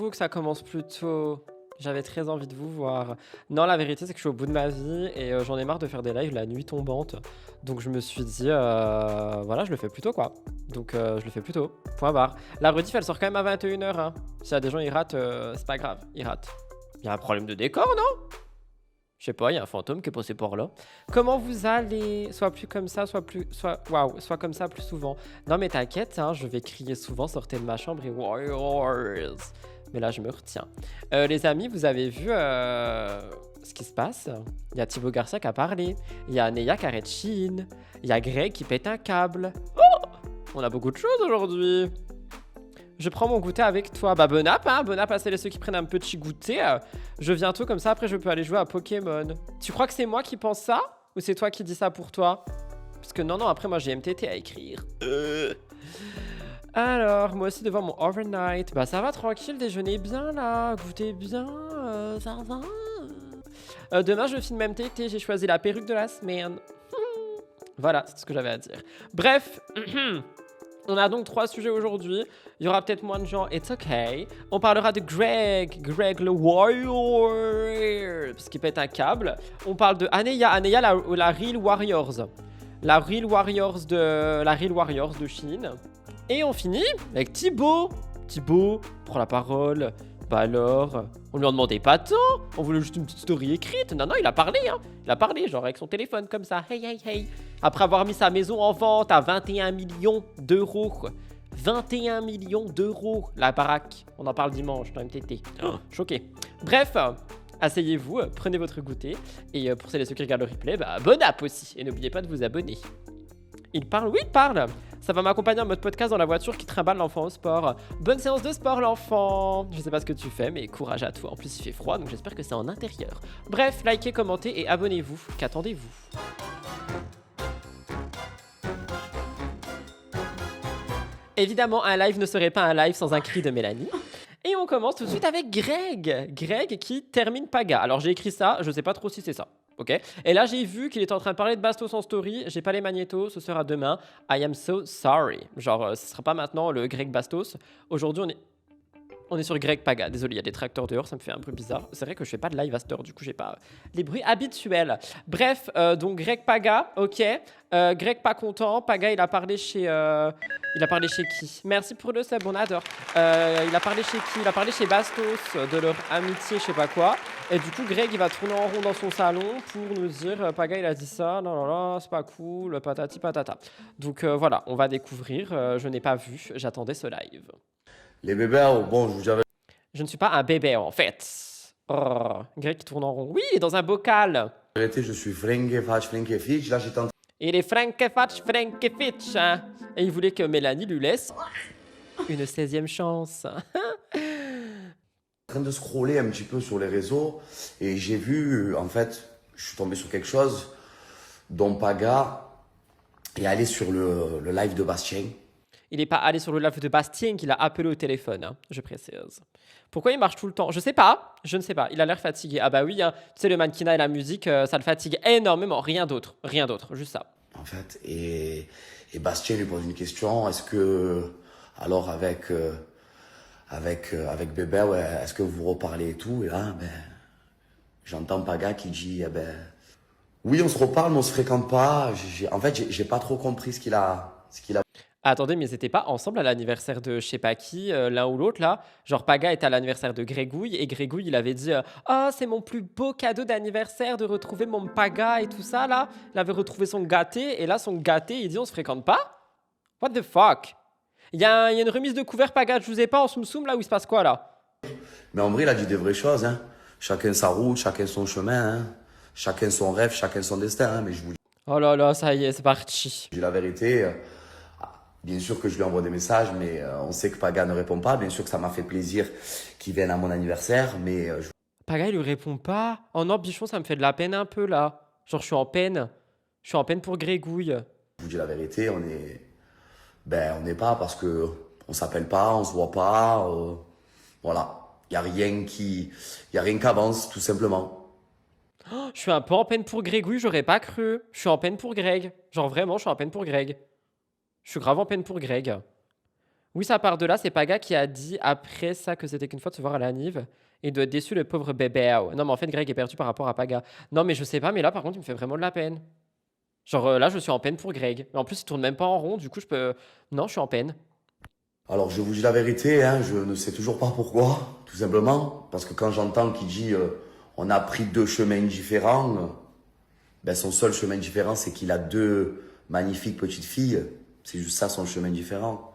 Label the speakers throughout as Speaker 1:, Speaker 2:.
Speaker 1: fou que ça commence plus tôt. J'avais très envie de vous voir. Non, la vérité, c'est que je suis au bout de ma vie et j'en ai marre de faire des lives la nuit tombante. Donc je me suis dit, voilà, je le fais plus tôt, quoi. Donc je le fais plus tôt. Point barre. La rediff, elle sort quand même à 21h. Hein. S'il y a des gens, ils ratent, c'est pas grave. Ils ratent. Il y a un problème de décor, non? Je sais pas, il y a un fantôme qui est passé par là. Comment vous allez? Soit plus comme ça, soit comme ça plus souvent. Non mais t'inquiète, hein, je vais crier souvent, sortez de ma chambre et Warriors. Mais là, je me retiens. Les amis, vous avez vu ce qui se passe? Il y a Thibaut Garcia qui a parlé. Il y a Neya qui arrête Chine. Il y a Greg qui pète un câble. Oh, on a beaucoup de choses aujourd'hui. Je prends mon goûter avec toi. Bah, bon app, hein. Bon app à celles et ceux qui prennent un petit goûter. Je viens tôt comme ça, après je peux aller jouer à Pokémon. Tu crois que c'est moi qui pense ça? Ou c'est toi qui dis ça pour toi? Parce que non, après moi j'ai MTT à écrire. Alors, moi aussi devant mon overnight. Bah ça va tranquille, déjeuner bien là, goûter bien, ça va. Demain je filme MTT, j'ai choisi la perruque de la semaine. Voilà, c'est ce que j'avais à dire. Bref, on a donc 3 sujets aujourd'hui. Il y aura peut-être moins de gens, it's okay. On parlera de Greg le Warrior, parce qu'il pète un câble. On parle de Aneya, la Real Warriors. La Real Warriors de Chine. Et on finit avec Thibaut. Thibaut prend la parole. Bah alors, on lui en demandait pas tant. On voulait juste une petite story écrite. Non, il a parlé, hein. Il a parlé, genre avec son téléphone comme ça. Hey. Après avoir mis sa maison en vente à 21 millions d'euros. 21 millions d'euros, la baraque. On en parle dimanche dans MTT. Oh, choqué. Bref, asseyez-vous, prenez votre goûter. Et pour celles et ceux qui regardent le replay, bah, bon app aussi. Et n'oubliez pas de vous abonner. Il parle? Oui, il parle. Ça va m'accompagner en mode podcast dans la voiture qui trimballe l'enfant au sport. Bonne séance de sport, l'enfant. Je sais pas ce que tu fais, mais courage à toi. En plus, il fait froid, donc j'espère que c'est en intérieur. Bref, likez, commentez et abonnez-vous. Qu'attendez-vous? Évidemment, un live ne serait pas un live sans un cri de Mélanie. Et on commence tout de suite avec Greg. Greg qui termine Paga. Alors j'ai écrit ça, je sais pas trop si c'est ça. Ok. Et là j'ai vu qu'il était en train de parler de Bastos en story. J'ai pas les magnétos, ce sera demain. I am so sorry. Genre ce sera pas maintenant le Greg Bastos. Aujourd'hui on est sur Greg Paga. Désolé, il y a des tracteurs dehors, ça me fait un peu bizarre. C'est vrai que je fais pas de live à cette heure, du coup j'ai pas les bruits habituels. Bref, donc Greg Paga, ok. Greg pas content. Paga il a parlé chez qui? Merci pour le sub, on adore. Il a parlé chez qui? Il a parlé chez Bastos de leur amitié, je sais pas quoi. Et du coup Greg il va tourner en rond dans son salon pour nous dire Paga il a dit ça, non, c'est pas cool, patati patata. Donc voilà, on va découvrir. Je n'ai pas vu, j'attendais ce live.
Speaker 2: Les bébés, bon, je vous avais
Speaker 1: Je ne suis pas un bébé en fait. Oh, Greg qui tourne en rond. Oui, il est dans un bocal.
Speaker 2: arrêté, je suis Fitch. Là, j'étais en
Speaker 1: Il est Fitch, hein. Et il voulait que Mélanie lui laisse une 16e chance.
Speaker 2: train de scroller un petit peu sur les réseaux et j'ai vu, en fait, je suis tombé sur quelque chose dont Paga est allé sur le live de Bastien.
Speaker 1: Il n'est pas allé sur le live de Bastien qu'il a appelé au téléphone, hein, je précise. Pourquoi il marche tout le temps? Je ne sais pas. Il a l'air fatigué. Ah bah oui, hein, tu sais, le mannequinat et la musique, ça le fatigue énormément. Rien d'autre, juste ça.
Speaker 2: En fait, et Bastien lui pose une question, est-ce que, alors avec Bébé, ouais, est-ce que vous reparlez et tout? Et là, j'entends Paga qui dit, oui, on se reparle, mais on se fréquente pas. En fait, j'ai pas trop compris ce qu'il a.
Speaker 1: Attendez, mais ils n'étaient pas ensemble à l'anniversaire de je sais pas qui, l'un ou l'autre là? Genre Paga était à l'anniversaire de Grégouille et Grégouille il avait dit oh, c'est mon plus beau cadeau d'anniversaire de retrouver mon Paga et tout ça là. Il avait retrouvé son gâté et là son gâté il dit on se fréquente pas? What the fuck? Il y a une remise de couvert Paga, je vous ai pas en soum là où il se passe quoi là?
Speaker 2: Mais en vrai, il a dit des vraies choses. Hein. Chacun sa route, chacun son chemin. Hein. Chacun son rêve, chacun son destin. Hein. Mais je vous
Speaker 1: Oh là là, ça y est, c'est parti.
Speaker 2: dis la vérité. Bien sûr que je lui envoie des messages, mais on sait que Paga ne répond pas. Bien sûr que ça m'a fait plaisir qu'il vienne à mon anniversaire, mais
Speaker 1: Paga il lui répond pas. Oh non, bichon, ça me fait de la peine un peu là. Genre je suis en peine. Je suis en peine pour Grégouille.
Speaker 2: je vous dis la vérité, on n'est pas parce que on s'appelle pas, on se voit pas. Voilà, il y a rien qui avance tout simplement.
Speaker 1: Je suis un peu en peine pour Grégouille, j'aurais pas cru. Je suis en peine pour Greg. Genre vraiment, je suis en peine pour Greg. Je suis grave en peine pour Greg. Oui, ça part de là. C'est Paga qui a dit après ça que c'était qu'une fois de se voir à la Nive et de être déçu, le pauvre bébé. Non, mais en fait, Greg est perdu par rapport à Paga. Non, mais je sais pas, mais là, par contre, il me fait vraiment de la peine. Genre, là, je suis en peine pour Greg. Mais en plus, il tourne même pas en rond, du coup, je peux. Non, je suis en peine.
Speaker 2: Alors, je vous dis la vérité, hein, je ne sais toujours pas pourquoi, tout simplement. Parce que quand j'entends qu'il dit on a pris deux chemins différents, ben son seul chemin différent, c'est qu'il a deux magnifiques petites filles. C'est juste ça son chemin différent.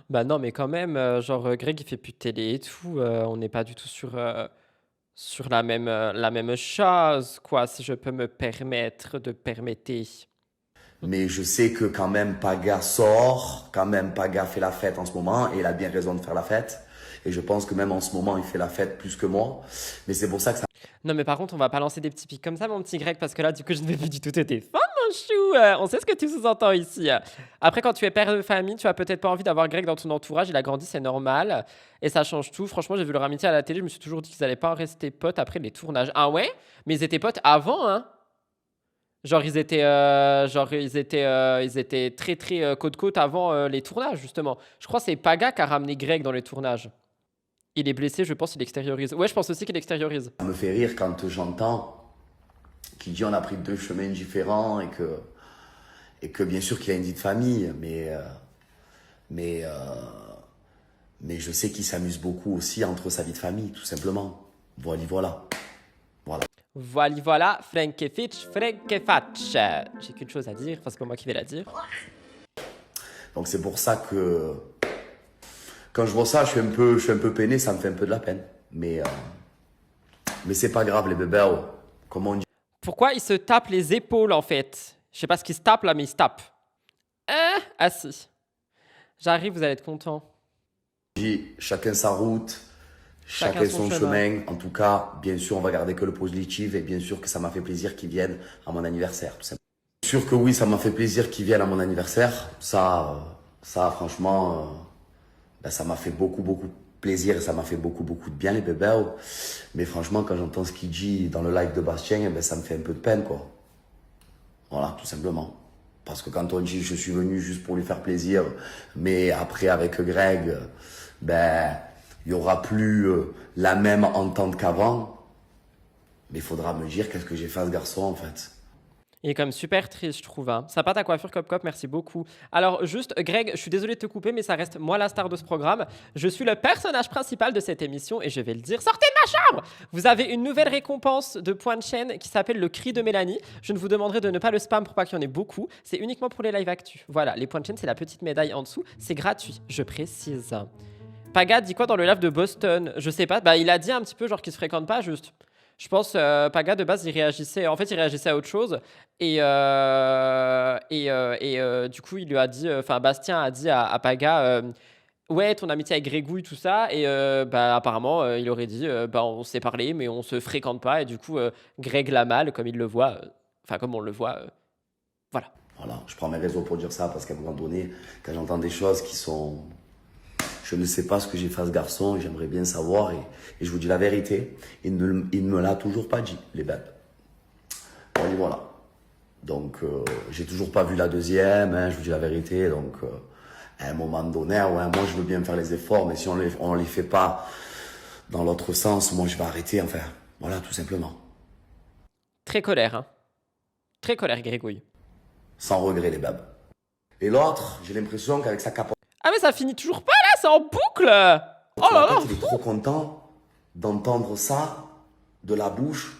Speaker 1: Bah non, mais quand même, genre, Greg, il fait plus de télé et tout. On n'est pas du tout sur la même chose, quoi, si je peux me permettre de permettre.
Speaker 2: Mais je sais que quand même Paga sort, quand même Paga fait la fête en ce moment, et il a bien raison de faire la fête. Et je pense que même en ce moment, il fait la fête plus que moi. Mais c'est pour ça que ça
Speaker 1: Non, mais par contre, on va pas lancer des petits pics comme ça, mon petit Greg, parce que là, du coup, je ne vais plus du tout te défendre, mon chou. On sait ce que tu sous-entends ici. Après, quand tu es père de famille, tu as peut-être pas envie d'avoir Greg dans ton entourage. Il a grandi, c'est normal. Et ça change tout. Franchement, j'ai vu leur amitié à la télé. Je me suis toujours dit qu'ils allaient pas rester potes après les tournages. Ah ouais? Mais ils étaient potes avant, hein? Ils étaient très, très côte-côte avant les tournages, justement. Je crois que c'est Paga qui a ramené Greg dans les tournages. Il est blessé, je pense qu'il extériorise. Ouais, je pense aussi qu'il extériorise.
Speaker 2: me fait rire quand j'entends qu'il dit on a pris deux chemins différents et que bien sûr qu'il a une vie de famille, mais, euh, mais je sais qu'il s'amuse beaucoup aussi entre sa vie de famille, tout simplement. Voilà, voilà. Voilà.
Speaker 1: Voilà, voilà, Frankefitch, Frankefatch. J'ai qu'une chose à dire, enfin c'est pas moi qui vais la dire.
Speaker 2: Donc c'est pour ça que quand je vois ça, je suis un peu peiné, ça me fait un peu de la peine. Mais c'est pas grave, les bébés. Oh. Comment on dit?
Speaker 1: Pourquoi il se tape les épaules en fait? Je sais pas ce qu'il se tape là, mais il se tape. Ah si. J'arrive, vous allez être content.
Speaker 2: Chacun sa route, chacun son chemin. En tout cas, bien sûr, on va garder que le positif et bien sûr que ça m'a fait plaisir qu'ils viennent à mon anniversaire. Tout simplement. Bien sûr que oui, ça m'a fait plaisir qu'ils viennent à mon anniversaire. Franchement, ben, ça m'a fait beaucoup, beaucoup plaisir et ça m'a fait beaucoup, beaucoup de bien, les bébés. Mais franchement, quand j'entends ce qu'il dit dans le live de Bastien, eh ben, ça me fait un peu de peine, quoi. Voilà, tout simplement. Parce que quand on dit je suis venu juste pour lui faire plaisir, mais après avec Greg, ben, il y aura plus la même entente qu'avant. Mais il faudra me dire qu'est-ce que j'ai fait à ce garçon, en fait.
Speaker 1: Il est quand même super triste, je trouve. Hein. Sympa ta coiffure, Cop Cop, merci beaucoup. Alors, juste, Greg, je suis désolé de te couper, mais ça reste moi la star de ce programme. Je suis le personnage principal de cette émission et je vais le dire. Sortez de ma chambre! Vous avez une nouvelle récompense de points de chaîne qui s'appelle le cri de Mélanie. Je ne vous demanderai de ne pas le spam pour pas qu'il y en ait beaucoup. C'est uniquement pour les live actu. Voilà, les points de chaîne, c'est la petite médaille en dessous. C'est gratuit, je précise. Paga dit quoi dans le live de Boston? Je sais pas. Bah, il a dit un petit peu genre qu'il se fréquente pas, juste. Je pense Paga de base il réagissait à autre chose du coup il lui a dit enfin Bastien a dit à Paga ouais ton amitié avec Grégouille tout ça et bah apparemment il aurait dit bah on s'est parlé mais on se fréquente pas et du coup Greg l'a mal comme il le voit enfin comme on le voit voilà.
Speaker 2: Voilà, je prends mes réseaux pour dire ça parce qu'à un moment donné, quand j'entends des choses qui sont... Je ne sais pas ce que j'ai fait à ce garçon, j'aimerais bien savoir et je vous dis la vérité, il ne me l'a toujours pas dit, les bêtes. Voilà. Donc, j'ai toujours pas vu la deuxième, hein, je vous dis la vérité, donc à un moment donné, ouais, moi je veux bien faire les efforts, mais si on les fait pas dans l'autre sens, moi je vais arrêter, enfin, voilà, tout simplement.
Speaker 1: Très colère, hein. Très colère, Grégouille.
Speaker 2: Sans regret, les babes. Et l'autre, j'ai l'impression qu'avec sa capote...
Speaker 1: Ah mais ça finit toujours pas là, c'est en boucle. Oh là là.
Speaker 2: Il est trop content d'entendre ça de la bouche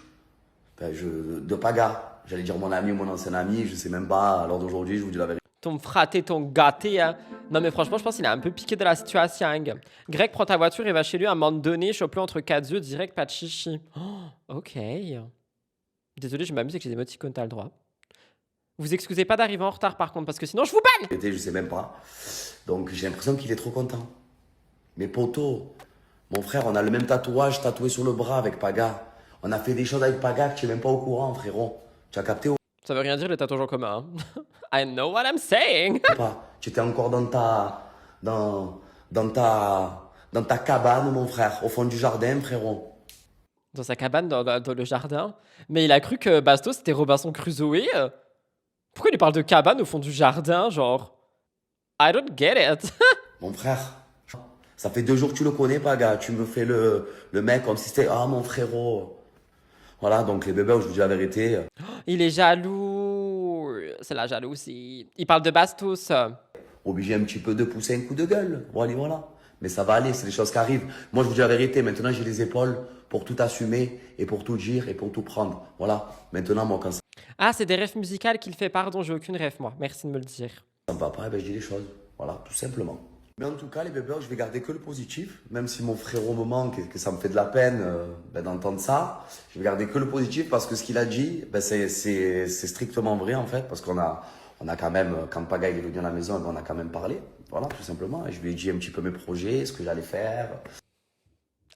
Speaker 2: de Paga. J'allais dire mon ami ou mon ancien ami, je sais même pas. À l'heure d'aujourd'hui, je vous dis la vérité.
Speaker 1: Ton fraté, ton gâté. Hein. Non mais franchement, je pense qu'il est un peu piqué de la situation. Hein. Greg, prends ta voiture et va chez lui à un moment donné, chope-le entre quatre yeux, direct, pas de chichi. Oh, ok. Désolé, je m'amuse avec les émoticônes, t'as le droit. Vous excusez pas d'arriver en retard par contre, parce que sinon je vous banne.
Speaker 2: Je sais même pas. Donc j'ai l'impression qu'il est trop content. Mais poto, mon frère, on a le même tatouage tatoué sur le bras avec Paga. On a fait des choses avec Paga que tu n'es même pas au courant, frérot. Tu as capté ou
Speaker 1: Ça veut rien dire les tatouages en commun. Hein. I know what I'm saying.
Speaker 2: pas? Tu étais encore dans ta cabane, mon frère, au fond du jardin, frérot.
Speaker 1: Dans sa cabane, dans le jardin. Mais il a cru que Bastos c'était Robinson Crusoe. Pourquoi il parle de cabane au fond du jardin, genre I don't get it.
Speaker 2: Mon frère, ça fait 2 jours que tu le connais, Paga. Tu me fais le mec comme si c'était, ah, mon frérot. Voilà, donc les bébés, je vous dis la vérité.
Speaker 1: Il est jaloux. C'est la jalousie. Il parle de Bastos.
Speaker 2: Obligé un petit peu de pousser un coup de gueule. Bon, allez, voilà. Mais ça va aller, c'est des choses qui arrivent. Moi, je vous dis la vérité. Maintenant, j'ai les épaules pour tout assumer et pour tout dire et pour tout prendre. Voilà. Maintenant, moi, quand ça
Speaker 1: Ah, c'est des refs musicales qu'il fait. Pardon, j'ai aucune ref, moi. Merci de me le dire.
Speaker 2: me va pas, eh ben, je dis les choses. Voilà, tout simplement. Mais en tout cas, les bébés, je vais garder que le positif. Même si mon frérot me manque et que ça me fait de la peine d'entendre ça, je vais garder que le positif parce que ce qu'il a dit, ben, c'est strictement vrai en fait. Parce qu'on a quand même, quand Paga il est venu à la maison, ben, on a quand même parlé. Voilà, tout simplement. Et je lui ai dit un petit peu mes projets, ce que j'allais faire.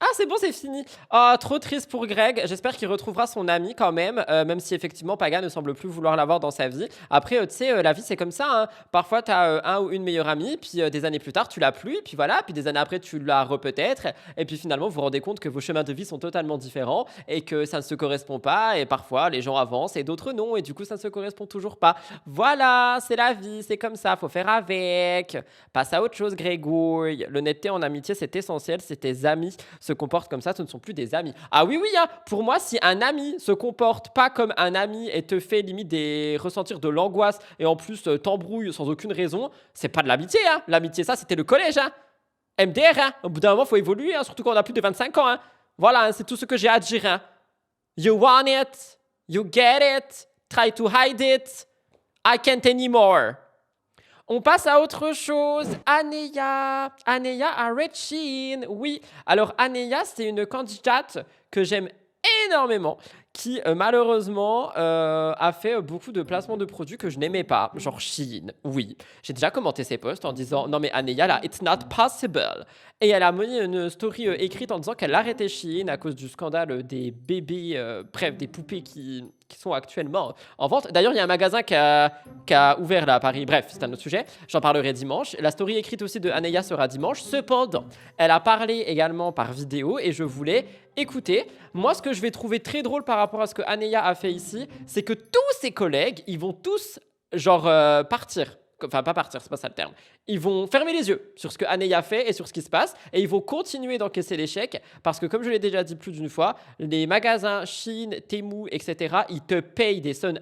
Speaker 1: Ah, c'est bon, c'est fini. Oh, trop triste pour Greg. J'espère qu'il retrouvera son ami quand même si effectivement Paga ne semble plus vouloir l'avoir dans sa vie. Après, tu sais, la vie, c'est comme ça, hein. Parfois, tu as un ou une meilleure amie, puis des années plus tard, tu l'as plus, et puis voilà, puis des années après, tu l'as peut-être, et puis finalement, vous vous rendez compte que vos chemins de vie sont totalement différents, et que ça ne se correspond pas, et parfois, les gens avancent, et d'autres non, et du coup, ça ne se correspond toujours pas. Voilà, c'est la vie, c'est comme ça, faut faire avec. Passe à autre chose, Grégory. L'honnêteté en amitié, c'est essentiel, si tes amis se comportent comme ça, ce ne sont plus des amis. Ah oui, oui, hein. Pour moi, si un ami se comporte pas comme un ami et te fait limite ressentir de l'angoisse et en plus t'embrouille sans aucune raison, c'est pas de l'amitié. Hein. L'amitié, ça, c'était le collège. Hein. MDR, hein. Au bout d'un moment, faut évoluer, hein, surtout quand on a plus de 25 ans. Hein. Voilà, hein, c'est tout ce que j'ai à dire. Hein. You want it, you get it, try to hide it, I can't anymore. On passe à autre chose. Aneya. Aneya à Red Sheen. Oui. Alors, Aneya, c'est une candidate que j'aime énormément, qui malheureusement a fait beaucoup de placements de produits que je n'aimais pas, genre Shein. Oui. J'ai déjà commenté ses posts en disant non, mais Aneya, là, it's not possible. Et elle a mené une story écrite en disant qu'elle arrêtait Shein à cause du scandale des bébés, bref, des poupées qui sont actuellement en vente. D'ailleurs, il y a un magasin qui a ouvert là à Paris. Bref, c'est un autre sujet. J'en parlerai dimanche. La story écrite aussi de Aneya sera dimanche. Cependant, elle a parlé également par vidéo et je voulais écouter. Moi, ce que je vais trouver très drôle par rapport à ce que Aneya a fait ici, c'est que tous ses collègues, ils vont tous genre partir. Enfin, pas partir, c'est pas ça le terme. Ils vont fermer les yeux sur ce que Aneya fait et sur ce qui se passe et ils vont continuer d'encaisser l'échec parce que, comme je l'ai déjà dit plus d'une fois, les magasins Shein, Temu, etc., ils te payent des sommes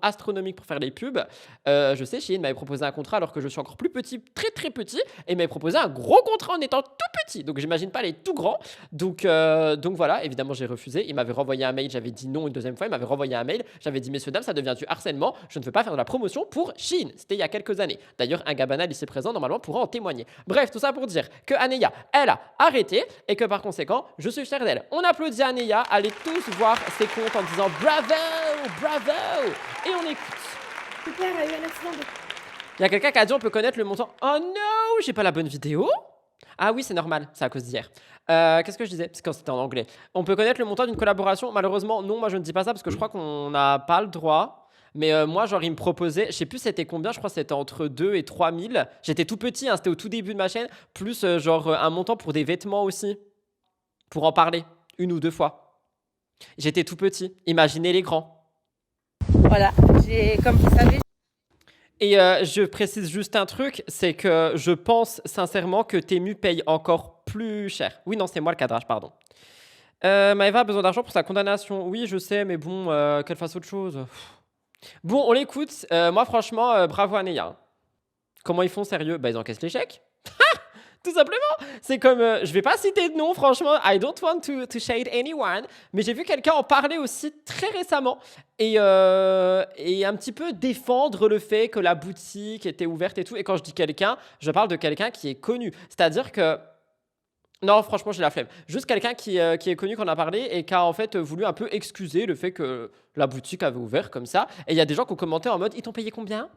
Speaker 1: astronomiques pour faire les pubs. Je sais, Shein m'avait proposé un contrat alors que je suis encore plus petit, très très petit, et m'avait proposé un gros contrat en étant tout petit. Donc, j'imagine pas les tout grands. Donc voilà, évidemment, j'ai refusé. Il m'avait renvoyé un mail, j'avais dit non une deuxième fois. Il m'avait renvoyé un mail, j'avais dit messieurs, dames, ça devient du harcèlement. Je ne veux pas faire de la promotion pour Shein. C'était il y a quelques années. D'ailleurs, un gabanal ici présent, normalement, pourra en témoigner. Bref, tout ça pour dire que Aneya, elle a arrêté et que par conséquent, je suis fier d'elle. On applaudit Aneya, allez tous voir ses comptes en disant bravo, bravo, et on écoute.
Speaker 3: Super, il y a eu un accident de...
Speaker 1: Il y a quelqu'un qui a dit on peut connaître le montant. Oh non, j'ai pas la bonne vidéo. Ah oui, c'est normal, c'est à cause d'hier. Qu'est-ce que je disais? C'est quand c'était en anglais. On peut connaître le montant d'une collaboration? Malheureusement, non, moi je ne dis pas ça parce que je crois qu'on n'a pas le droit. Mais moi, genre, il me proposait, je sais plus c'était combien, je crois que c'était entre 2 et 3 000. J'étais tout petit, hein, c'était au tout début de ma chaîne, plus genre un montant pour des vêtements aussi, pour en parler, 1 ou 2 fois. J'étais tout petit, imaginez les grands.
Speaker 3: Voilà, comme vous savez...
Speaker 1: Et je précise juste un truc, c'est que je pense sincèrement que Temu paye encore plus cher. Oui, non, c'est moi le cadrage, pardon. Maëva a besoin d'argent pour sa condamnation. Oui, je sais, mais bon, qu'elle fasse autre chose. Bon, on l'écoute. Moi, franchement, bravo à Neya. Comment ils font, sérieux? Bah, ils encaissent l'échec. Tout simplement. C'est comme, je vais pas citer de nom, franchement. I don't want to shade anyone. Mais j'ai vu quelqu'un en parler aussi très récemment. Et un petit peu défendre le fait que la boutique était ouverte et tout. Et quand je dis quelqu'un, je parle de quelqu'un qui est connu. C'est-à-dire que... Non, franchement, j'ai la flemme. Juste quelqu'un qui est connu, qu'on a parlé, et qui a en fait voulu un peu excuser le fait que la boutique avait ouvert comme ça. Et il y a des gens qui ont commenté en mode « Ils t'ont payé combien ?»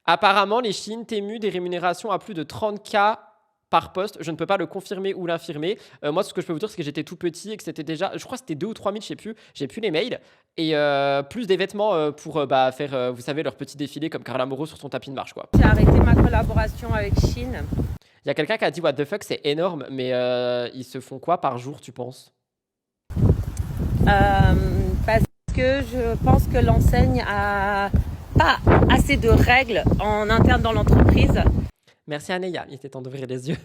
Speaker 1: Apparemment, les Shein, Temu, des rémunérations à plus de 30K par poste. Je ne peux pas le confirmer ou l'infirmer. Moi, ce que je peux vous dire, c'est que j'étais tout petit et que c'était déjà... Je crois que c'était 2 ou 3 000, je sais plus. J'ai plus les mails. Et plus des vêtements pour faire, vous savez, leur petit défilé comme Carla Moreau sur son tapis de marche, quoi.
Speaker 3: J'ai arrêté ma collaboration avec Shein.
Speaker 1: Il y a quelqu'un qui a dit « What the fuck, c'est énorme », mais ils se font quoi par jour, tu penses?
Speaker 3: Parce que je pense que l'enseigne a pas assez de règles en interne dans l'entreprise
Speaker 1: Merci Anéa, il était temps d'ouvrir les yeux.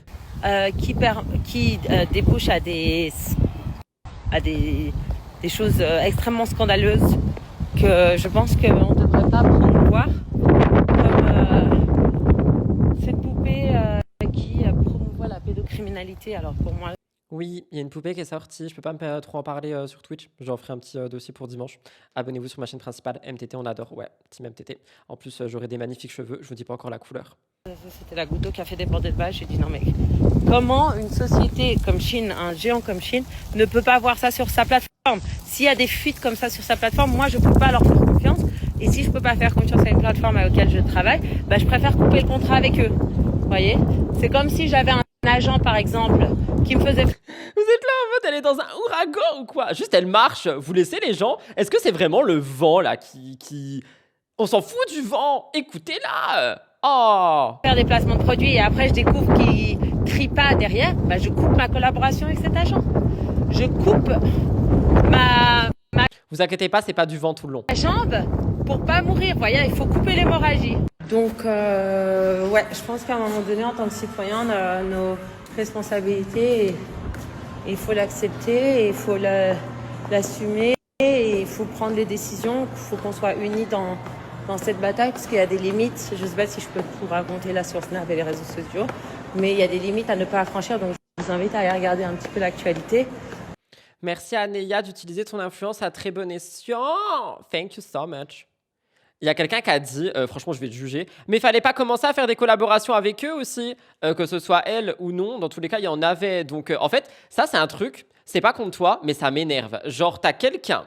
Speaker 3: qui débouchent à des choses extrêmement scandaleuses que je pense qu'on ne devrait pas promouvoir, comme cette poupée qui promouvoit la pédocriminalité. Alors pour moi,
Speaker 1: Oui, il y a une poupée qui est sortie. Je peux pas trop en parler sur Twitch. J'en ferai un petit dossier pour dimanche. Abonnez-vous sur ma chaîne principale. MTT, on adore. Ouais, team MTT. En plus, j'aurai des magnifiques cheveux. Je vous dis pas encore la couleur.
Speaker 3: c'était la goutte d'eau qui a fait déborder le vase. J'ai dit non mais comment une société comme Chine, un géant comme Chine, ne peut pas voir ça sur sa plateforme? S'il y a des fuites comme ça sur sa plateforme, moi je peux pas leur faire confiance. Et si je peux pas faire confiance à une plateforme avec laquelle je travaille, bah, je préfère couper le contrat avec eux. Vous voyez? C'est comme si j'avais un agent par exemple qui me faisait
Speaker 1: Vous êtes là en mode, elle est dans un ouragan ou quoi? Juste, elle marche. Vous laissez les gens. Est-ce que c'est vraiment le vent là qui... On s'en fout du vent. Écoutez-la. Oh.
Speaker 3: faire des placements de produits et après je découvre qu'il trie pas derrière, bah, je coupe ma collaboration avec cet agent. Je coupe ma
Speaker 1: Vous inquiétez pas, c'est pas du vent tout le long.
Speaker 3: jambe pour pas mourir. Vous voyez, il faut couper l'hémorragie. Donc, ouais, je pense qu'à un moment donné, en tant que citoyen, on a nos responsabilités et il faut l'accepter et il faut l'assumer et il faut prendre les décisions. Il faut qu'on soit unis dans cette bataille parce qu'il y a des limites. Je sais pas si je peux tout raconter là sur Snap et les réseaux sociaux, mais il y a des limites à ne pas franchir. Donc, je vous invite à aller regarder un petit peu l'actualité.
Speaker 1: Merci Anéa d'utiliser ton influence à très bon escient. Thank you so much. Il y a quelqu'un qui a dit, franchement je vais te juger, mais il fallait pas commencer à faire des collaborations avec eux aussi, que ce soit elle ou non, dans tous les cas il y en avait. Donc en fait, ça c'est un truc, c'est pas contre toi, mais ça m'énerve. Genre t'as quelqu'un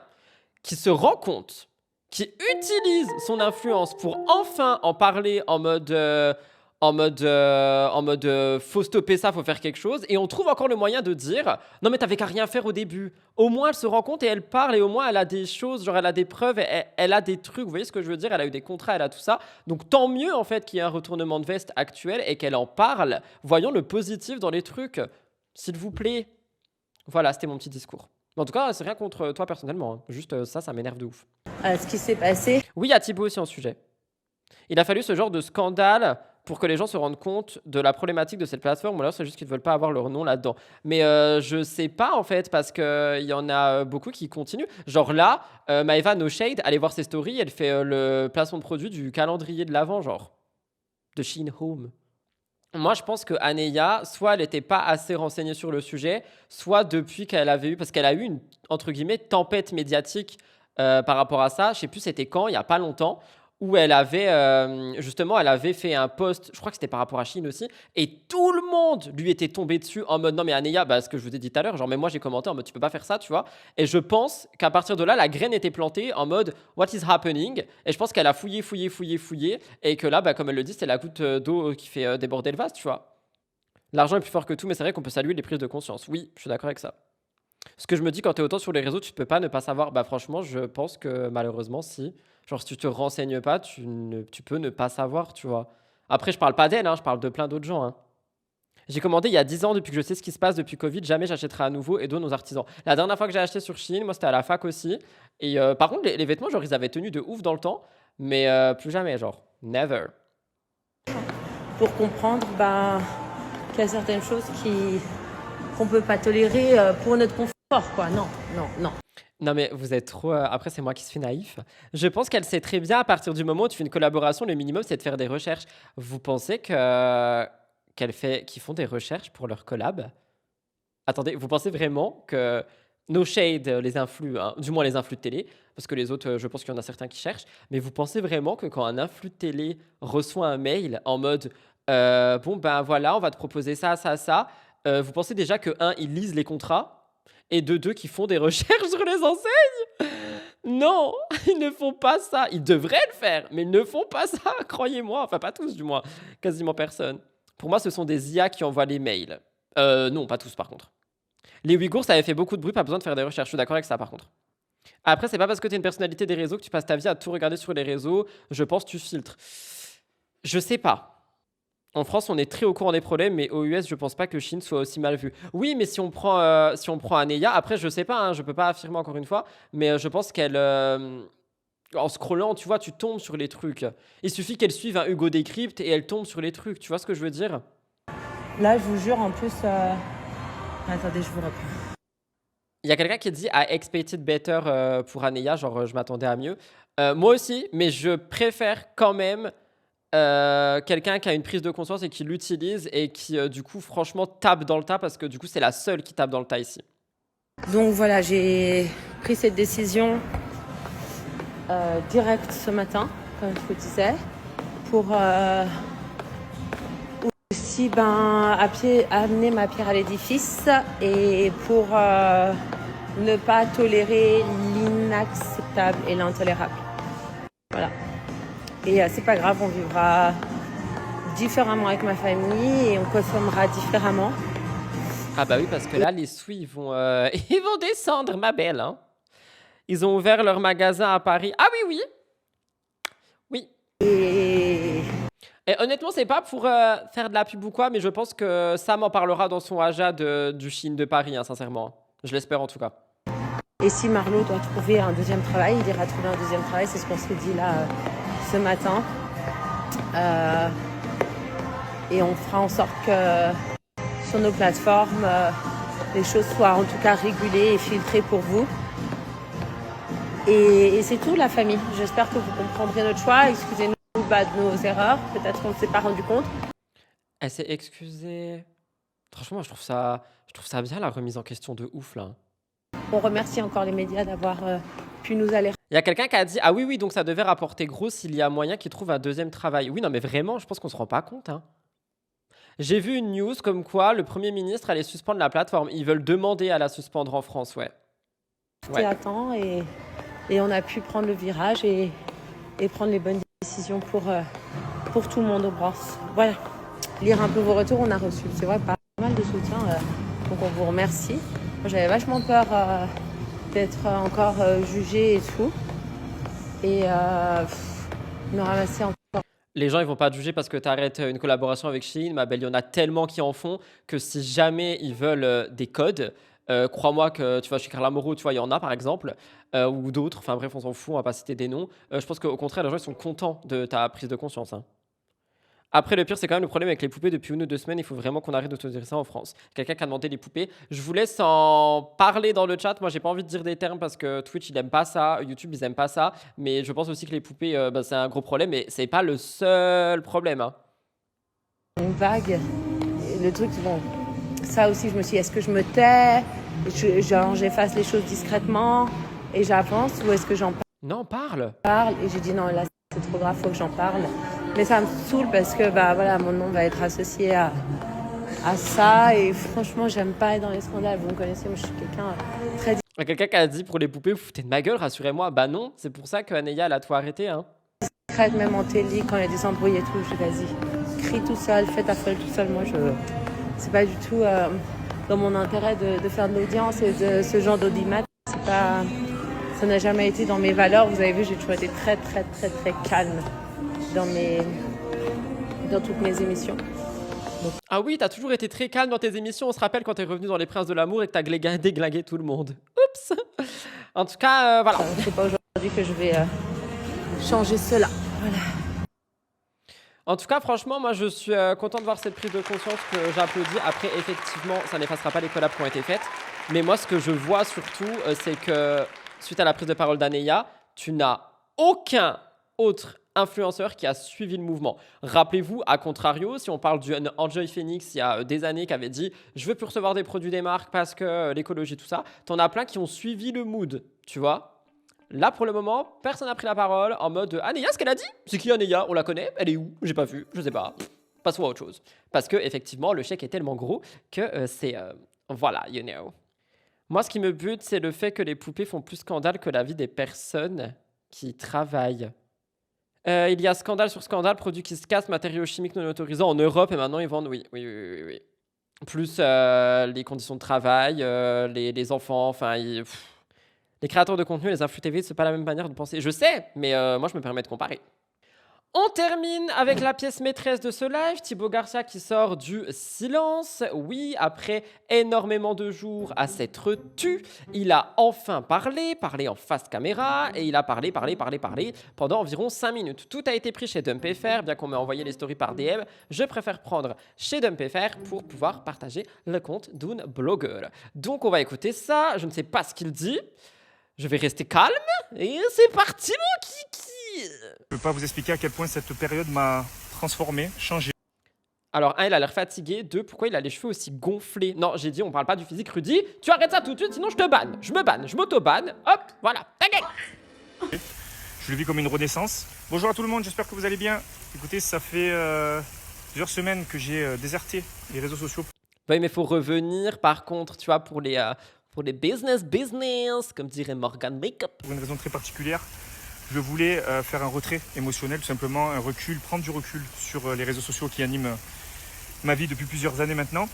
Speaker 1: qui se rend compte, qui utilise son influence pour enfin en parler en mode faut stopper ça, faut faire quelque chose, et on trouve encore le moyen de dire non mais t'avais qu'à rien faire au début. Au moins elle se rend compte et elle parle et au moins elle a des choses, genre elle a des preuves, elle a des trucs, vous voyez ce que je veux dire, elle a eu des contrats, elle a tout ça, donc tant mieux en fait qu'il y ait un retournement de veste actuel et qu'elle en parle. Voyons le positif dans les trucs, s'il vous plaît. Voilà, c'était mon petit discours. En tout cas, c'est rien contre toi personnellement, hein. Juste ça m'énerve de ouf.
Speaker 3: Ce qui s'est passé.
Speaker 1: Oui, il y a Thibaut aussi en sujet. Il a fallu ce genre de scandale pour que les gens se rendent compte de la problématique de cette plateforme, ou alors c'est juste qu'ils ne veulent pas avoir leur nom là-dedans. Mais je sais pas en fait, parce qu'il y en a beaucoup qui continuent. Genre là, Maëva No Shade, allez voir ses stories, elle fait le placement de produit du calendrier de l'Avent, genre, de Shein Home. Moi, je pense que Anéa, soit elle n'était pas assez renseignée sur le sujet, soit depuis qu'elle avait eu, parce qu'elle a eu une, entre guillemets, tempête médiatique par rapport à ça, je sais plus c'était quand, il n'y a pas longtemps, où elle avait, justement, elle avait fait un post, je crois que c'était par rapport à Chine aussi, et tout le monde lui était tombé dessus en mode, non mais Anéa, bah, ce que je vous ai dit tout à l'heure, genre, mais moi j'ai commenté en mode, tu peux pas faire ça, tu vois, et je pense qu'à partir de là, la graine était plantée en mode, what is happening, et je pense qu'elle a fouillé, et que là, bah, comme elle le dit, c'est la goutte d'eau qui fait déborder le vase, tu vois. L'argent est plus fort que tout, mais c'est vrai qu'on peut saluer les prises de conscience. Oui, je suis d'accord avec ça. Ce que je me dis, quand tu es autant sur les réseaux, tu ne peux pas ne pas savoir. Bah franchement, je pense que malheureusement, si. Genre, si tu te renseignes pas, tu peux ne pas savoir, tu vois. Après, je parle pas d'elle, hein, je parle de plein d'autres gens. Hein. J'ai commandé il y a 10 ans, depuis que je sais ce qui se passe depuis Covid, jamais j'achèterai à nouveau et donne aux artisans. La dernière fois que j'ai acheté sur Shein, moi c'était à la fac aussi. Et par contre, les vêtements, genre, ils avaient tenu de ouf dans le temps, mais plus jamais, genre, never.
Speaker 3: Pour comprendre qu'il y a certaines choses qu'on peut pas tolérer pour notre confort, quoi. Non.
Speaker 1: Non mais vous êtes trop... Après c'est moi qui suis naïf. Je pense qu'elle sait très bien à partir du moment où tu fais une collaboration, le minimum c'est de faire des recherches. Vous pensez qu'ils font des recherches pour leur collab? Attendez, vous pensez vraiment que No Shade les influx, hein, du moins les influx de télé, parce que les autres, je pense qu'il y en a certains qui cherchent, mais vous pensez vraiment que quand un influx de télé reçoit un mail en mode bon ben voilà, on va te proposer ça, vous pensez déjà que un, ils lisent les contrats et de deux, qui font des recherches sur les enseignes? Non, ils ne font pas ça. Ils devraient le faire, mais ils ne font pas ça, croyez-moi. Enfin, pas tous, du moins. Quasiment personne. Pour moi, ce sont des IA qui envoient les mails. Non, pas tous, par contre. Les Ouïghours, ça avait fait beaucoup de bruit, pas besoin de faire des recherches. Je suis d'accord avec ça, par contre. Après, c'est pas parce que tu es une personnalité des réseaux que tu passes ta vie à tout regarder sur les réseaux. Je pense que tu filtres. Je sais pas. En France, on est très au courant des problèmes, mais aux US, je pense pas que Chine soit aussi mal vue. Oui, mais si on prend Anéa, après, je sais pas, hein, je peux pas affirmer encore une fois, mais je pense qu'elle En scrollant, tu vois, tu tombes sur les trucs. Il suffit qu'elle suive un Hugo Décrypte et elle tombe sur les trucs. Tu vois ce que je veux dire?
Speaker 3: Là, je vous jure, en plus... Attendez, je vous reprends.
Speaker 1: Il y a quelqu'un qui dit I expected better pour Aneya, genre je m'attendais à mieux. Moi aussi, mais je préfère quand même quelqu'un qui a une prise de conscience et qui l'utilise et qui, du coup, franchement, tape dans le tas parce que du coup, c'est la seule qui tape dans le tas ici.
Speaker 3: Donc voilà, j'ai pris cette décision directe ce matin, comme je vous disais, pour aussi amener ma pierre à l'édifice et pour ne pas tolérer l'inacceptable et l'intolérable. Voilà. Et c'est pas grave, on vivra différemment avec ma famille et on consommera différemment.
Speaker 1: Ah bah oui, parce que là, les sous, ils vont, ils vont descendre, ma belle. Hein. Ils ont ouvert leur magasin à Paris. Ah oui, oui. Oui. Et honnêtement, c'est pas pour faire de la pub ou quoi, mais je pense que Sam en parlera dans son Aja du Chine de Paris, hein, sincèrement. Je l'espère en tout cas.
Speaker 3: Et si Marlo doit trouver un deuxième travail, il ira trouver un deuxième travail. C'est ce qu'on s'est dit là ce matin. Et on fera en sorte que sur nos plateformes, les choses soient en tout cas régulées et filtrées pour vous. Et c'est tout, la famille. J'espère que vous comprendrez notre choix. Excusez-nous de nos erreurs. Peut-être qu'on ne s'est pas rendu compte.
Speaker 1: Elle s'est excusée. Franchement, je trouve ça bien, la remise en question de ouf, là.
Speaker 3: On remercie encore les médias d'avoir pu nous alerter.
Speaker 1: Il y a quelqu'un qui a dit « Ah oui, oui, donc ça devait rapporter gros s'il y a moyen qu'il trouve un deuxième travail. » Oui, non, mais vraiment, je pense qu'on se rend pas compte. Hein. J'ai vu une news comme quoi le Premier ministre allait suspendre la plateforme. Ils veulent demander à la suspendre en France, ouais.
Speaker 3: Ouais. À temps et on a pu prendre le virage et prendre les bonnes décisions pour tout le monde au Bros. Voilà. Lire un peu vos retours, on a reçu, c'est vrai, pas mal de soutien. Donc on vous remercie. Moi, j'avais vachement peur d'être encore jugée et tout. Et me ramasser encore.
Speaker 1: Les gens, ils vont pas te juger parce que tu arrêtes une collaboration avec Shein. Ma belle, il y en a tellement qui en font que si jamais ils veulent des codes, crois-moi que tu vas chez Carla Moreau, tu vois, il y en a par exemple, ou d'autres. Enfin bref, on s'en fout, on va pas citer des noms. Je pense qu'au contraire, les gens ils sont contents de ta prise de conscience. Hein. Après, le pire, c'est quand même le problème avec les poupées depuis 1 ou 2 semaines. Il faut vraiment qu'on arrête d'autoriser ça en France. Quelqu'un qui a demandé les poupées. Je vous laisse en parler dans le chat. Moi, j'ai pas envie de dire des termes parce que Twitch, il aime pas ça. YouTube, ils aiment pas ça. Mais je pense aussi que les poupées, c'est un gros problème. Mais c'est pas le seul problème. Hein.
Speaker 3: Une vague. Le truc, bon, ça aussi, je me suis dit, est-ce que je me tais? J'efface les choses discrètement et j'avance ou est-ce que j'en
Speaker 1: Non, parle.
Speaker 3: Et j'ai dit non, là, c'est trop grave, faut que j'en parle. Mais ça me saoule parce que bah, voilà, mon nom va être associé à ça. Et franchement, j'aime pas être dans les scandales. Vous me connaissez, moi je suis quelqu'un très...
Speaker 1: Il y a quelqu'un qui a dit pour les poupées, vous foutez de ma gueule, rassurez-moi. Bah non, c'est pour ça qu'Aneya, elle a tout arrêté. Hein.
Speaker 3: Discrète, même en télé, quand il y a des embrouilles et tout, je dis vas-y, crie tout seul, fais ta folle tout seul. Moi, c'est pas du tout dans mon intérêt de faire de l'audience et de ce genre d'audimat. C'est pas... Ça n'a jamais été dans mes valeurs. Vous avez vu, j'ai toujours été très, très, très, très calme dans toutes mes émissions. Donc...
Speaker 1: Ah oui, t'as toujours été très calme dans tes émissions. On se rappelle quand t'es revenu dans Les Princes de l'amour et que t'as déglingué tout le monde. Oups. En tout cas, voilà.
Speaker 3: C'est pas aujourd'hui que je vais changer cela. Voilà.
Speaker 1: En tout cas, franchement, moi, je suis content de voir cette prise de conscience que j'applaudis. Après, effectivement, ça n'effacera pas les collabs qui ont été faites. Mais moi, ce que je vois surtout, c'est que suite à la prise de parole d'Aneya, tu n'as aucun autre influenceur qui a suivi le mouvement. Rappelez-vous, à contrario, si on parle du Enjoy Phoenix il y a des années qui avait dit « Je veux plus recevoir des produits des marques parce que l'écologie, tout ça », t'en as plein qui ont suivi le mood, tu vois. Là, pour le moment, personne n'a pris la parole en mode « Aneya, ce qu'elle a dit, c'est qui Aneya? On la connaît? Elle est où? J'ai pas vu, je sais pas. Passons à autre chose. » Parce que effectivement, le chèque est tellement gros que c'est... voilà, you know. Moi, ce qui me bute, c'est le fait que les poupées font plus scandale que la vie des personnes qui travaillent. Il y a scandale sur scandale, produits qui se cassent, matériaux chimiques non autorisés en Europe et maintenant ils vendent, oui. Plus les conditions de travail, les enfants, enfin, les créateurs de contenu, les influx TV, c'est pas la même manière de penser. Je sais, mais moi je me permets de comparer. On termine avec la pièce maîtresse de ce live, Thibaut Garcia qui sort du silence. Oui, après énormément de jours à s'être tu, il a enfin parlé en face caméra, et il a parlé pendant environ 5 minutes. Tout a été pris chez DumpFR, bien qu'on m'ait envoyé les stories par DM, je préfère prendre chez DumpFR pour pouvoir partager le compte d'une blogueur. Donc on va écouter ça, je ne sais pas ce qu'il dit, je vais rester calme, et c'est parti mon kiki!
Speaker 4: Je ne peux pas vous expliquer à quel point cette période m'a transformé, changé.
Speaker 1: Alors, un, il a l'air fatigué. Deux, pourquoi il a les cheveux aussi gonflés? Non, j'ai dit, on parle pas du physique. Rudy, tu arrêtes ça tout de suite, sinon je te banne. Je me banne, je m'auto-banne. Hop, voilà, ta gueule.
Speaker 4: Je le vis comme une renaissance. Bonjour à tout le monde, j'espère que vous allez bien. Écoutez, ça fait plusieurs semaines que j'ai déserté les réseaux sociaux.
Speaker 1: Oui, mais faut revenir, par contre, tu vois, pour les business, comme dirait Morgan Makeup.
Speaker 4: Pour une raison très particulière, je voulais faire un retrait émotionnel, tout simplement, un recul, prendre du recul sur les réseaux sociaux qui animent ma vie depuis plusieurs années maintenant.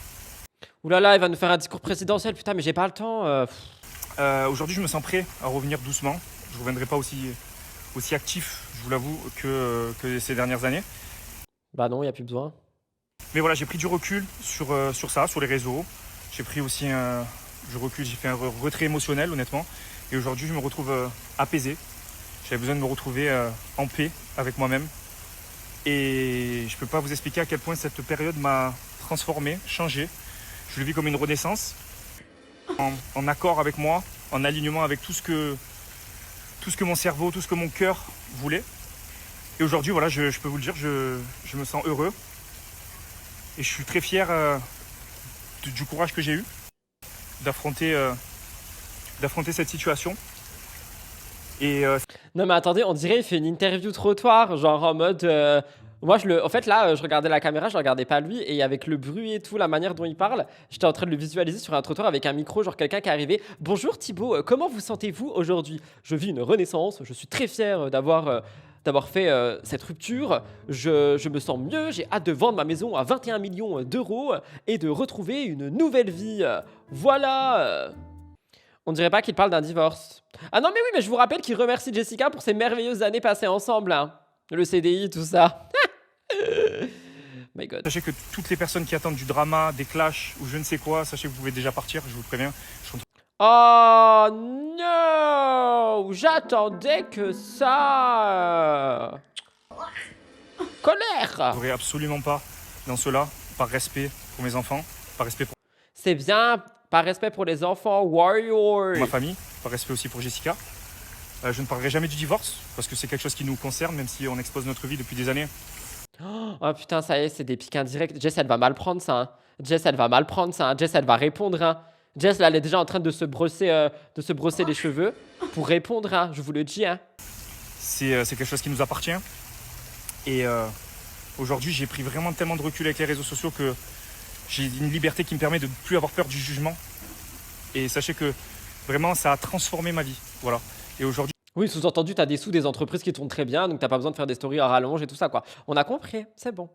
Speaker 1: Ouh là là, il va nous faire un discours présidentiel, putain, mais j'ai pas le temps.
Speaker 4: Aujourd'hui, je me sens prêt à revenir doucement. Je ne reviendrai pas aussi actif, je vous l'avoue, que ces dernières années.
Speaker 1: Bah non, il n'y a plus besoin.
Speaker 4: Mais voilà, j'ai pris du recul sur ça, sur les réseaux. J'ai pris aussi j'ai fait un retrait émotionnel, honnêtement. Et aujourd'hui, je me retrouve apaisé. J'avais besoin de me retrouver en paix avec moi-même. Et je ne peux pas vous expliquer à quel point cette période m'a transformé, changé. Je le vis comme une renaissance, en accord avec moi, en alignement avec tout ce que mon cerveau, tout ce que mon cœur voulait. Et aujourd'hui, voilà, je peux vous le dire, je me sens heureux. Et je suis très fier du courage que j'ai eu d'affronter cette situation. Et
Speaker 1: Non mais attendez, on dirait il fait une interview trottoir, genre en mode... Moi, en fait, là, je regardais la caméra, je regardais pas lui, et avec le bruit et tout, la manière dont il parle, j'étais en train de le visualiser sur un trottoir avec un micro, genre quelqu'un qui est arrivé. Bonjour Thibaut, comment vous sentez-vous aujourd'hui? Je vis une renaissance, je suis très fier d'avoir fait cette rupture, je me sens mieux, j'ai hâte de vendre ma maison à 21 millions d'euros et de retrouver une nouvelle vie. Voilà. On dirait pas qu'il parle d'un divorce. Ah non mais oui, mais je vous rappelle qu'il remercie Jessica pour ces merveilleuses années passées ensemble, hein. Le CDI, tout ça. My God.
Speaker 4: sachez que toutes les personnes qui attendent du drama, des clashs ou je ne sais quoi, sachez que vous pouvez déjà partir, je vous préviens.
Speaker 1: Oh non, j'attendais que ça. Colère.
Speaker 4: Je n'aurai absolument pas dans cela, par respect pour mes enfants, par respect pour
Speaker 1: C'est bien, par respect pour les enfants, warrior.
Speaker 4: ma famille, par respect aussi pour Jessica. Je ne parlerai jamais du divorce, parce que c'est quelque chose qui nous concerne, même si on expose notre vie depuis des années.
Speaker 1: Oh putain, ça y est, c'est des pics indirects. Jess, elle va mal prendre ça. Hein. Jess, elle va mal prendre ça. Hein. Jess, elle va répondre. Hein. Jess, là, elle est déjà en train de se brosser les cheveux pour répondre. Hein. Je vous le dis. Hein.
Speaker 4: C'est quelque chose qui nous appartient. Et aujourd'hui, j'ai pris vraiment tellement de recul avec les réseaux sociaux que j'ai une liberté qui me permet de ne plus avoir peur du jugement. Et sachez que vraiment, ça a transformé ma vie. Voilà. Et aujourd'hui,
Speaker 1: Oui, sous-entendu, t'as des sous des entreprises qui tournent très bien, donc t'as pas besoin de faire des stories à rallonge et tout ça, quoi. On a compris, c'est bon.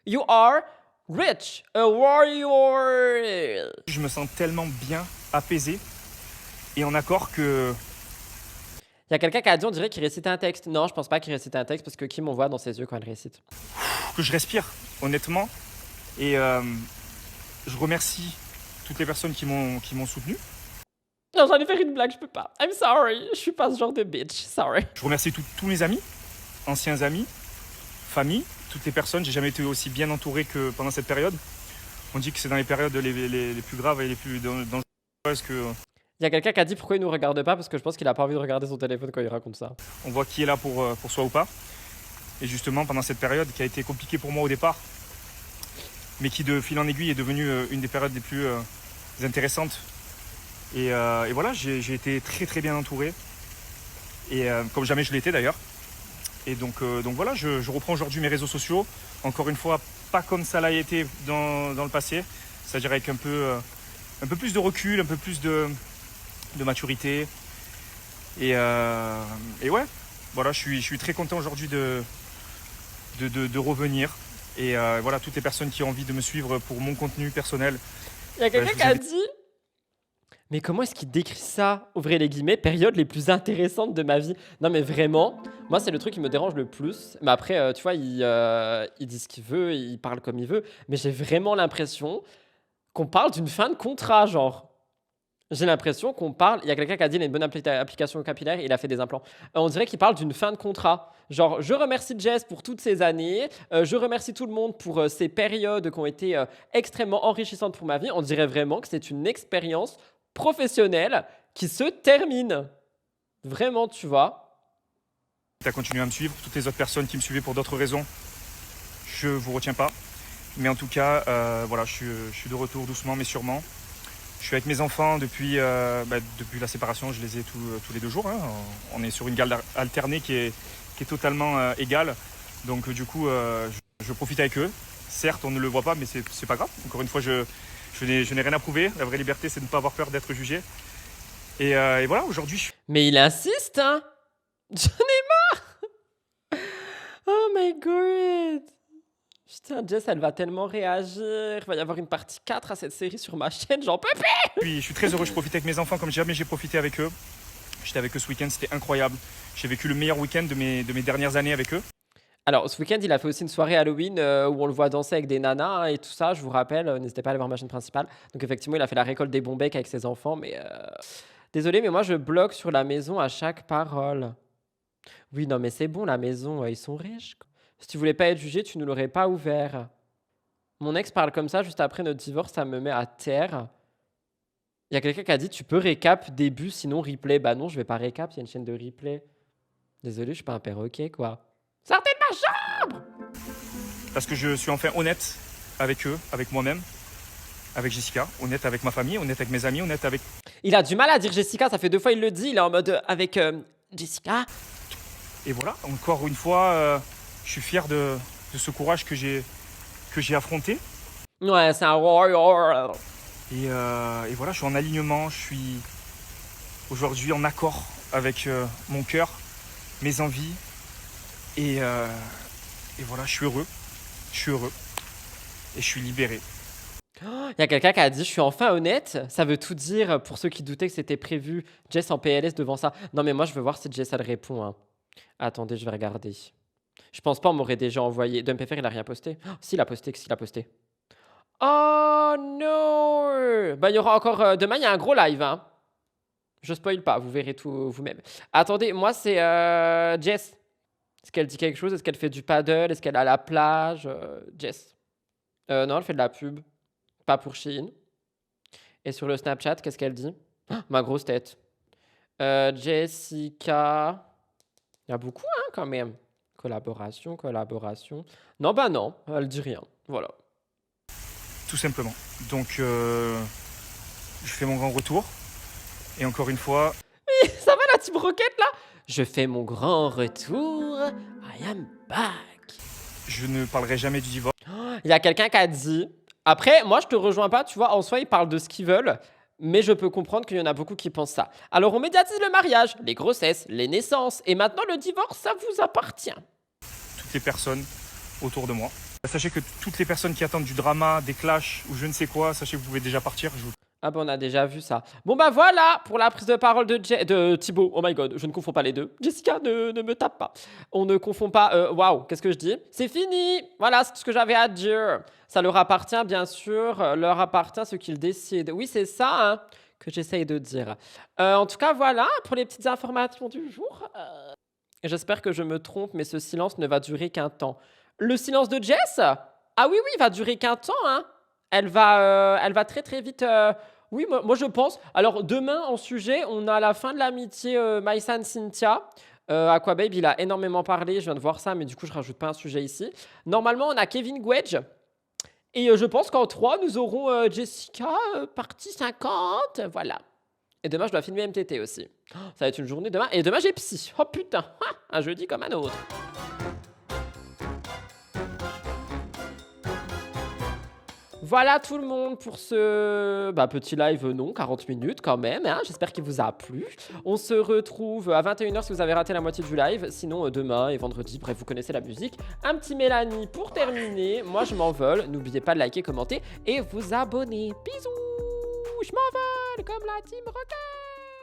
Speaker 1: You are rich, a warrior.
Speaker 4: je me sens tellement bien, apaisé et en accord que
Speaker 1: Il y a quelqu'un qui a dit, on dirait qu'il récitait un texte. Non, je pense pas qu'il récitait un texte parce que Kim, on voit dans ses yeux quand elle récite.
Speaker 4: je respire, honnêtement. Et je remercie toutes les personnes qui m'ont soutenu.
Speaker 1: Non, j'en ai fait une blague, je peux pas. I'm sorry, je suis pas ce genre de bitch, sorry.
Speaker 4: Je remercie tous mes amis, anciens amis, famille, toutes les personnes. J'ai jamais été aussi bien entouré que pendant cette période. On dit que c'est dans les périodes les plus graves et les plus dangereuses que
Speaker 1: Il y a quelqu'un qui a dit pourquoi il nous regarde pas parce que je pense qu'il a pas envie de regarder son téléphone quand il raconte ça.
Speaker 4: on voit qui est là pour soi ou pas. Et justement, pendant cette période qui a été compliquée pour moi au départ, mais qui de fil en aiguille est devenue une des périodes les plus intéressantes. Et voilà, j'ai été très très bien entouré. Et comme jamais je l'étais d'ailleurs. Et donc voilà, je reprends aujourd'hui mes réseaux sociaux. Encore une fois, pas comme ça l'a été dans le passé. C'est-à-dire avec un peu plus de recul, un peu plus de maturité. Et ouais, voilà, je suis très content aujourd'hui de revenir. Et voilà, toutes les personnes qui ont envie de me suivre pour mon contenu personnel.
Speaker 1: Il y a quelqu'un qui a dit Mais comment est-ce qu'il décrit ça? Ouvrez les guillemets, période les plus intéressantes de ma vie. Non mais vraiment, moi c'est le truc qui me dérange le plus. Mais après, tu vois, il dit ce qu'il veut, il parle comme il veut. Mais j'ai vraiment l'impression qu'on parle d'une fin de contrat, genre. J'ai l'impression qu'on parle. Il y a quelqu'un qui a dit qu'il a une bonne application capillaire et il a fait des implants. On dirait qu'il parle d'une fin de contrat. Genre, je remercie Jess pour toutes ces années. Je remercie tout le monde pour ces périodes qui ont été extrêmement enrichissantes pour ma vie. On dirait vraiment que c'est une expérience professionnelle qui se termine. Vraiment, tu vois.
Speaker 4: Tu as continué à me suivre. Toutes les autres personnes qui me suivaient pour d'autres raisons, je vous retiens pas. Mais en tout cas, voilà, je suis de retour doucement mais sûrement. Je suis avec mes enfants depuis la séparation, je les ai tous les 2 jours. Hein. On est sur une garde alternée qui est totalement égale. Donc du coup, je profite avec eux. Certes, on ne le voit pas, mais c'est pas grave. Encore une fois, je n'ai rien à prouver. La vraie liberté, c'est de ne pas avoir peur d'être jugé. Et voilà, aujourd'hui...
Speaker 1: Mais il insiste, hein. J'en ai marre. Oh my god. Putain, Jess, elle va tellement réagir. Il va y avoir une partie 4 à cette série sur ma chaîne, j'en peux plus.
Speaker 4: Je suis très heureux, je profite avec mes enfants comme jamais j'ai profité avec eux. J'étais avec eux ce week-end, c'était incroyable. J'ai vécu le meilleur week-end de mes dernières années avec eux.
Speaker 1: Alors, ce week-end, il a fait aussi une soirée Halloween où on le voit danser avec des nanas et tout ça. Je vous rappelle, n'hésitez pas à aller voir ma chaîne principale. Donc, effectivement, il a fait la récolte des bons becs avec ses enfants. Mais désolé, mais moi, je bloque sur la maison à chaque parole. Oui, non, mais c'est bon, la maison, ils sont riches. Si tu voulais pas être jugé, tu ne l'aurais pas ouvert. Mon ex parle comme ça juste après notre divorce, ça me met à terre. Il y a quelqu'un qui a dit tu peux récap début, sinon replay. Bah non, je vais pas récap, il y a une chaîne de replay. Désolé, je suis pas un perroquet, quoi. Sortez de ma chambre!
Speaker 4: Parce que je suis enfin honnête avec eux, avec moi-même, avec Jessica, honnête avec ma famille, honnête avec mes amis, honnête avec...
Speaker 1: Il a du mal à dire Jessica, ça fait 2 fois il le dit, il est en mode avec Jessica.
Speaker 4: Et voilà, encore une fois, je suis fier de ce courage que j'ai affronté.
Speaker 1: Ouais, c'est un warrior.
Speaker 4: Et voilà, je suis en alignement, je suis aujourd'hui en accord avec mon cœur, mes envies. Et voilà, je suis heureux. Et je suis libéré.
Speaker 1: Il y a quelqu'un qui a dit je suis enfin honnête. Ça veut tout dire pour ceux qui doutaient que c'était prévu. Jess en PLS devant ça. Non mais moi je veux voir si Jess elle répond. Hein. Attendez, je vais regarder. Je pense pas on m'aurait déjà envoyé. DumpFR il a rien posté. Oh, s'il a posté, Oh non. Bah il y aura encore demain il y a un gros live. Hein. Je spoil pas, vous verrez tout vous-même. Attendez, moi c'est Jess. Est-ce qu'elle dit quelque chose? Est-ce qu'elle fait du paddle? Est-ce qu'elle est à la plage? Jess. Non, elle fait de la pub. Pas pour Shein. Et sur le Snapchat, qu'est-ce qu'elle dit? Ma grosse tête. Jessica. Il y a beaucoup, hein, quand même. Collaboration. Non, bah non, elle dit rien. Voilà.
Speaker 4: Tout simplement. Donc, je fais mon grand retour. Et encore une fois...
Speaker 1: Oui, ça va la Team Rocket, là? Je fais mon grand retour. I am back.
Speaker 4: Je ne parlerai jamais du divorce.
Speaker 1: Il y a quelqu'un qui a dit... Après, moi, je te rejoins pas, tu vois. En soi, ils parlent de ce qu'ils veulent. Mais je peux comprendre qu'il y en a beaucoup qui pensent ça. Alors, on médiatise le mariage, les grossesses, les naissances. Et maintenant, le divorce, ça vous appartient.
Speaker 4: Toutes les personnes autour de moi. Sachez que toutes les personnes qui attendent du drama, des clashs ou je ne sais quoi, sachez que vous pouvez déjà partir.
Speaker 1: Ah bah on a déjà vu ça. Bon bah voilà pour la prise de parole de Thibaut. Oh my god, je ne confonds pas les deux. Jessica, ne me tape pas. On ne confond pas... Waouh, qu'est-ce que je dis? C'est fini. Voilà, c'est tout ce que j'avais à dire. Ça leur appartient bien sûr. Leur appartient ce qu'ils décident. Oui, c'est ça hein, que j'essaye de dire. En tout cas, voilà pour les petites informations du jour. J'espère que je me trompe, mais ce silence ne va durer qu'un temps. Le silence de Jess? Ah oui, il va durer qu'un temps. Hein. Elle va très très vite... Oui, moi je pense. Alors demain en sujet, on a la fin de l'amitié Maïsan Cynthia. Aquababe, il a énormément parlé, je viens de voir ça, mais du coup je rajoute pas un sujet ici. Normalement, on a Kevin Gwedge. Et je pense qu'en 3, nous aurons Jessica, partie 50. Voilà. Et demain, je dois filmer MTT aussi. Ça va être une journée demain. Et demain, j'ai Psy. Oh putain, un jeudi comme un autre. Voilà tout le monde pour ce petit live, non, 40 minutes quand même, hein, j'espère qu'il vous a plu. On se retrouve à 21h si vous avez raté la moitié du live, sinon demain et vendredi, bref, vous connaissez la musique. Un petit Mélanie pour terminer, moi je m'envole, n'oubliez pas de liker, commenter et vous abonner. Bisous, je m'envole. comme la Team Rocket.